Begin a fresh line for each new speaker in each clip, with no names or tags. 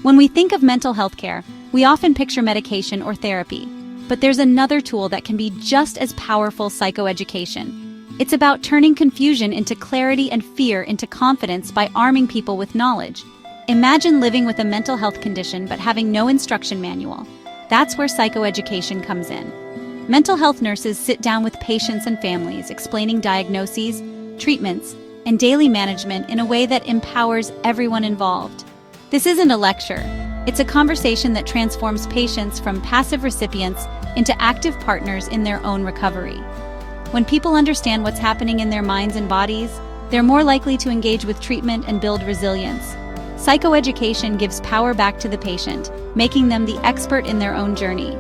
When we think of mental health care, we often picture medication or therapy. But there's another tool that can be just as powerful: psychoeducation. It's about turning confusion into clarity and fear into confidence by arming people with knowledge. Imagine living with a mental health condition but having no instruction manual. That's where psychoeducation comes in. Mental health nurses sit down with patients and families, explaining diagnoses, treatments, and daily management in a way that empowers everyone involved. This isn't a lecture. It's a conversation that transforms patients from passive recipients into active partners in their own recovery. When people understand what's happening in their minds and bodies, they're more likely to engage with treatment and build resilience. Psychoeducation gives power back to the patient, making them the expert in their own journey.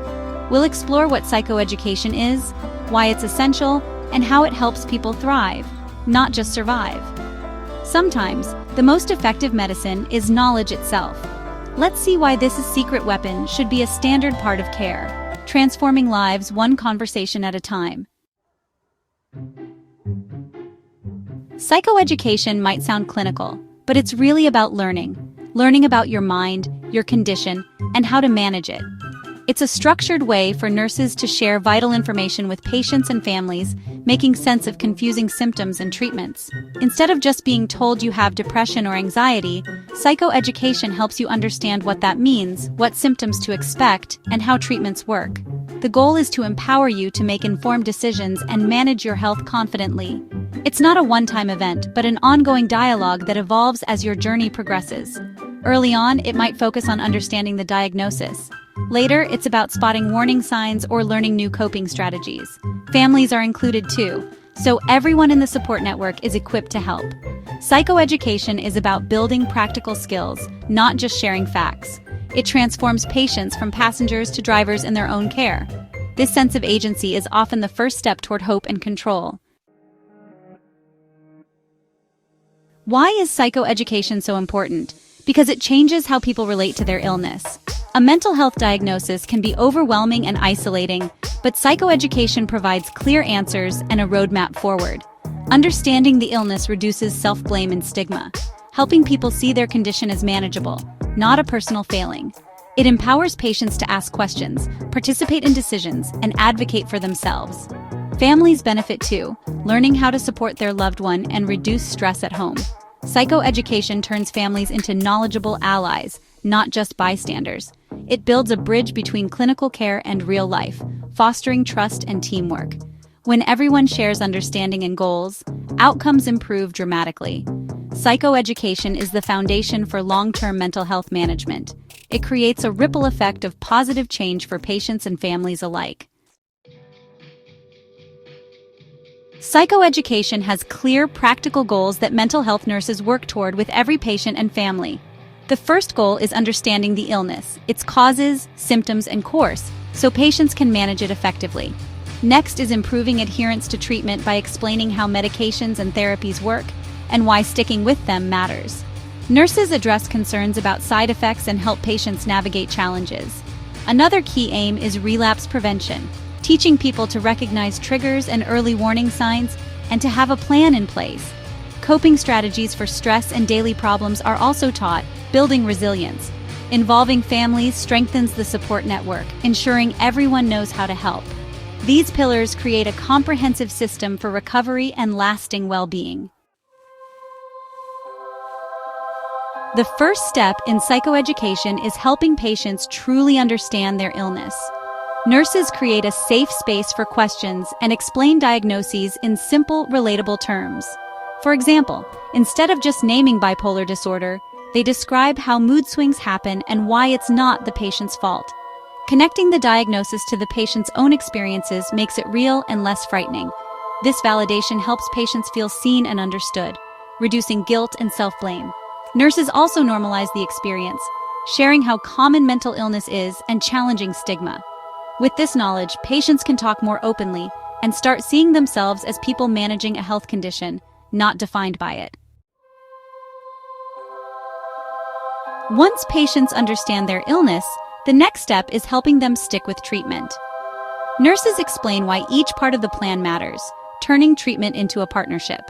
We'll explore what psychoeducation is, why it's essential, and how it helps people thrive, not just survive. Sometimes, the most effective medicine is knowledge itself. Let's see why this secret weapon should be a standard part of care, transforming lives one conversation at a time. Psychoeducation might sound clinical, but it's really about learning about your mind, your condition, and how to manage it. It's a structured way for nurses to share vital information with patients and families, making sense of confusing symptoms and treatments. Instead of just being told you have depression or anxiety, psychoeducation helps you understand what that means, what symptoms to expect, and how treatments work. The goal is to empower you to make informed decisions and manage your health confidently. It's not a one-time event, but an ongoing dialogue that evolves as your journey progresses. Early on, it might focus on understanding the diagnosis. Later, it's about spotting warning signs or learning new coping strategies. Families are included too, so everyone in the support network is equipped to help. Psychoeducation is about building practical skills, not just sharing facts. It transforms patients from passengers to drivers in their own care. This sense of agency is often the first step toward hope and control. Why is psychoeducation so important? Because it changes how people relate to their illness. A mental health diagnosis can be overwhelming and isolating, but psychoeducation provides clear answers and a roadmap forward. Understanding the illness reduces self-blame and stigma, helping people see their condition as manageable, not a personal failing. It empowers patients to ask questions, participate in decisions, and advocate for themselves. Families benefit too, learning how to support their loved one and reduce stress at home. Psychoeducation turns families into knowledgeable allies, not just bystanders. It builds a bridge between clinical care and real life, fostering trust and teamwork. When everyone shares understanding and goals, outcomes improve dramatically. Psychoeducation is the foundation for long-term mental health management. It creates a ripple effect of positive change for patients and families alike. Psychoeducation has clear, practical goals that mental health nurses work toward with every patient and family. The first goal is understanding the illness, its causes, symptoms, and course, so patients can manage it effectively. Next is improving adherence to treatment by explaining how medications and therapies work and why sticking with them matters. Nurses address concerns about side effects and help patients navigate challenges. Another key aim is relapse prevention, teaching people to recognize triggers and early warning signs and to have a plan in place. Coping strategies for stress and daily problems are also taught, building resilience. Involving families strengthens the support network, ensuring everyone knows how to help. These pillars create a comprehensive system for recovery and lasting well-being. The first step in psychoeducation is helping patients truly understand their illness. Nurses create a safe space for questions and explain diagnoses in simple, relatable terms. For example, instead of just naming bipolar disorder, they describe how mood swings happen and why it's not the patient's fault. Connecting the diagnosis to the patient's own experiences makes it real and less frightening. This validation helps patients feel seen and understood, reducing guilt and self-blame. Nurses also normalize the experience, sharing how common mental illness is and challenging stigma. With this knowledge, patients can talk more openly and start seeing themselves as people managing a health condition, not defined by it. Once patients understand their illness, the next step is helping them stick with treatment. Nurses explain why each part of the plan matters, turning treatment into a partnership.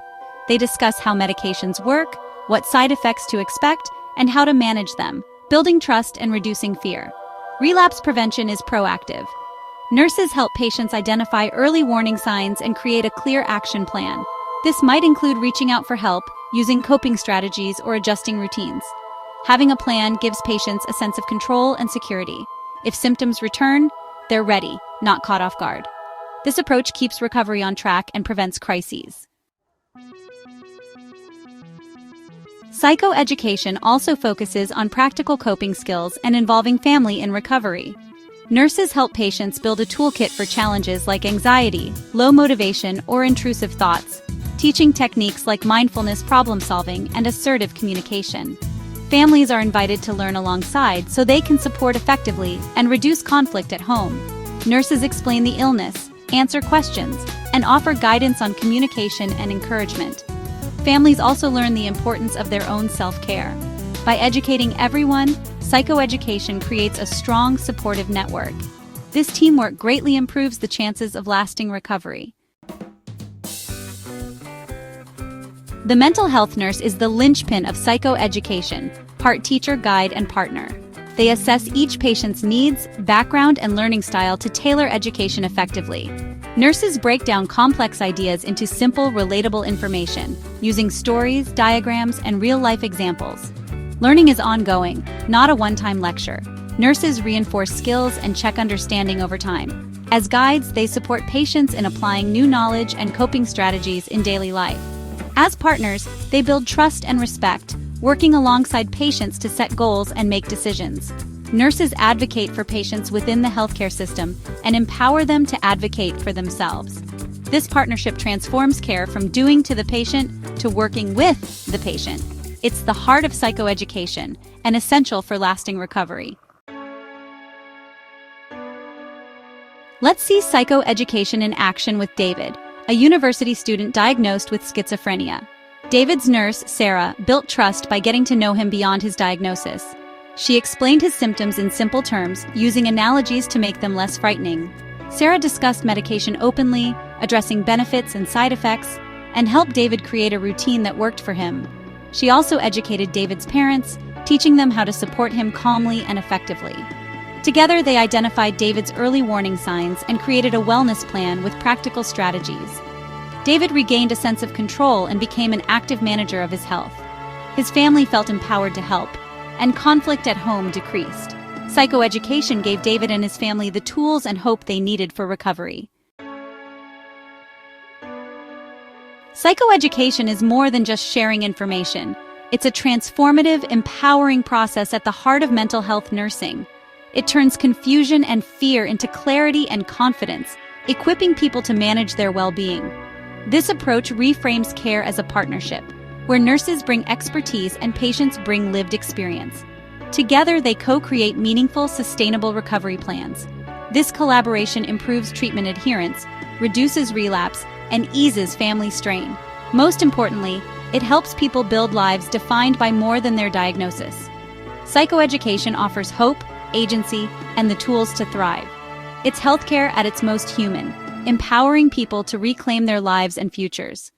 They discuss how medications work, what side effects to expect, and how to manage them, building trust and reducing fear. Relapse prevention is proactive. Nurses help patients identify early warning signs and create a clear action plan. This might include reaching out for help, using coping strategies, or adjusting routines. Having a plan gives patients a sense of control and security. If symptoms return, they're ready, not caught off guard. This approach keeps recovery on track and prevents crises. Psychoeducation also focuses on practical coping skills and involving family in recovery. Nurses help patients build a toolkit for challenges like anxiety, low motivation, or intrusive thoughts, teaching techniques like mindfulness problem-solving and assertive communication. Families are invited to learn alongside so they can support effectively and reduce conflict at home. Nurses explain the illness, answer questions, and offer guidance on communication and encouragement. Families also learn the importance of their own self-care. By educating everyone, psychoeducation creates a strong, supportive network. This teamwork greatly improves the chances of lasting recovery. The mental health nurse is the linchpin of psychoeducation, part teacher, guide, and partner. They assess each patient's needs, background, and learning style to tailor education effectively. Nurses break down complex ideas into simple, relatable information, using stories, diagrams, and real-life examples. Learning is ongoing, not a one-time lecture. Nurses reinforce skills and check understanding over time. As guides, they support patients in applying new knowledge and coping strategies in daily life. As partners, they build trust and respect, working alongside patients to set goals and make decisions. Nurses advocate for patients within the healthcare system and empower them to advocate for themselves. This partnership transforms care from doing to the patient to working with the patient. It's the heart of psychoeducation and essential for lasting recovery. Let's see psychoeducation in action with David, a university student diagnosed with schizophrenia. David's nurse, Sarah, built trust by getting to know him beyond his diagnosis. She explained his symptoms in simple terms, using analogies to make them less frightening. Sarah discussed medication openly, addressing benefits and side effects, and helped David create a routine that worked for him. She also educated David's parents, teaching them how to support him calmly and effectively. Together, they identified David's early warning signs and created a wellness plan with practical strategies. David regained a sense of control and became an active manager of his health. His family felt empowered to help, and conflict at home decreased. Psychoeducation gave David and his family the tools and hope they needed for recovery. Psychoeducation is more than just sharing information. It's a transformative, empowering process at the heart of mental health nursing. It turns confusion and fear into clarity and confidence, equipping people to manage their well-being. This approach reframes care as a partnership, where nurses bring expertise and patients bring lived experience. Together, they co-create meaningful, sustainable recovery plans. This collaboration improves treatment adherence, reduces relapse, and eases family strain. Most importantly, it helps people build lives defined by more than their diagnosis. Psychoeducation offers hope, agency, and the tools to thrive. It's healthcare at its most human, empowering people to reclaim their lives and futures.